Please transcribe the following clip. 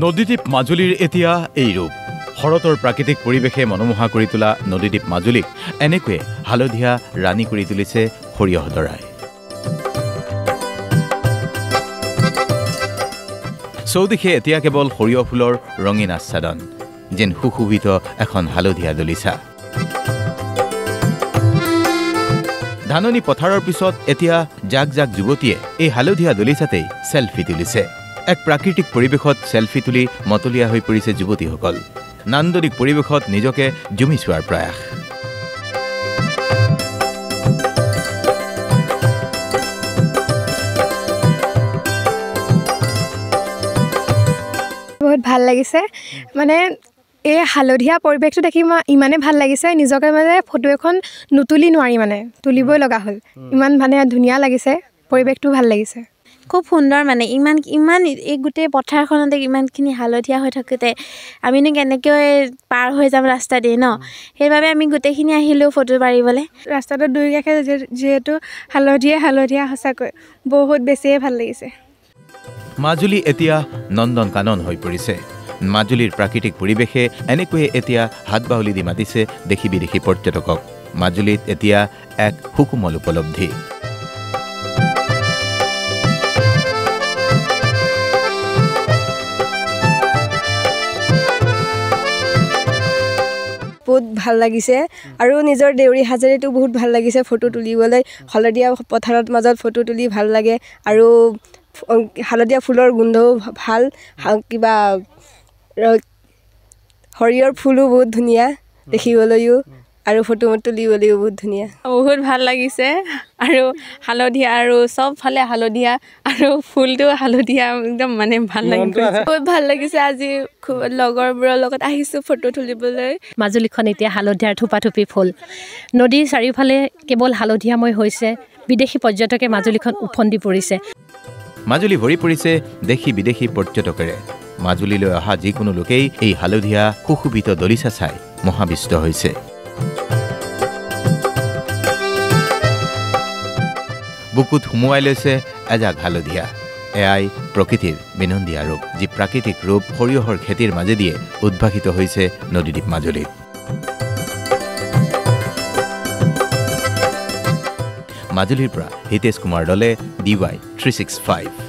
নদীদ্বীপ মাজুলীৰ এতিয়া এই ৰূপ শৰতৰ প্ৰাকৃতিক পৰিৱেশে মনোমোহা কৰি তোলা নদীদ্বীপ মাজুলীক এনেকৈয়ে হালধীয়া ৰাণী কৰি তুলিছে সৰিয়হ দৰাই চৌদিশে এতিয়া কেৱল সৰিয়হ ফুলৰ ৰঙীন আচ্ছাদন যেন সুশোভিত এখন হালধীয়া দলিচা ধাননি পথাৰৰ পিছত এতিয়া জাক জাক যুৱতীয়ে এই হালধীয়া দলিচাতেই সেলফি তুলিছে এক প্ৰাকৃতিক পৰিৱেশত সেলফি তুলি মতলীয়া হৈ পৰিছে যুৱতীসকল নান্দনিক পৰিৱেশত নিজকে জুমি চোৱাৰ প্ৰয়াস বহুত ভাল লাগিছে মানে এই হালধীয়া পৰিৱেশটো দেখি মই ইমানে ভাল লাগিছে নিজকে মানে ফটো এখন নুতুলি নোৱাৰি মানে তুলিবই লগা হ'ল ইমান মানে ধুনীয়া লাগিছে পৰিৱেশটো ভাল লাগিছে খুব সুন্দৰ মানে ইমান এই গোটেই পথাৰখনতে ইমানখিনি হালধীয়া হৈ থাকোঁতে আমিনো কেনেকৈ পাৰ হৈ যাম ৰাস্তা দিয়ে ন সেইবাবে আমি গোটেইখিনি আহিলোঁ ফটো মাৰিবলৈ ৰাস্তাটো দুই কাষে যিহেতু হালধীয়া সঁচাকৈ বহুত বেছিয়ে ভাল লাগিছে মাজুলী এতিয়া নন্দন কানন হৈ পৰিছে মাজুলীৰ প্ৰাকৃতিক পৰিৱেশে এনেকৈয়ে এতিয়া হাত বাহুলি দি মাতিছে দেশী বিদেশী পৰ্যটকক মাজুলীত এতিয়া এক সুকোমল উপলব্ধি বহুত ভাল লাগিছে আৰু নিজৰ দেউৰী হাজেৰিটো বহুত ভাল লাগিছে ফটো তুলিবলৈ হালধীয়া পথাৰত মাজত ফটো তুলি ভাল লাগে আৰু হালধীয়া ফুলৰ গোন্ধও ভাল কিবা সৰিয়হৰ ফুলো বহুত ধুনীয়া দেখিবলৈও আৰু ফটো তুলিবলৈও বহুত ধুনীয়া বহুত ভাল লাগিছে আৰু হালধীয়া আৰু চবফালে হালধীয়া আৰু ফুলটো হালধীয়া একদম মানে ভাল লাগিছে বহুত ভাল লাগিছে আজি খুব লগৰবোৰৰ লগত আহিছোঁ ফটো তুলিবলৈ মাজুলীখন এতিয়া হালধীয়াৰ থোপাথুপি ফুল নদীৰ চাৰিওফালে কেৱল হালধীয়াময় হৈছে বিদেশী পৰ্যটকে মাজুলীখন উফন্দি পৰিছে মাজুলী ভৰি পৰিছে দেশী বিদেশী পৰ্যটকেৰে মাজুলীলৈ অহা যিকোনো লোকেই এই হালধীয়া সুশোভিত দলিচা চাই মহাবিষ্ট হৈছে বুকুত সুমুৱাই লৈছে এজাক হালধীয়া এয়াই প্ৰকৃতিৰ বিনন্দীয়া ৰূপ যি প্ৰাকৃতিক ৰূপ সৰিয়হৰ খেতিৰ মাজেদিয়ে উদ্ভাসিত হৈছে নদীদ্বীপ মাজুলীত মাজুলীৰ পৰা হিতেশ কুমাৰ দলে DY 365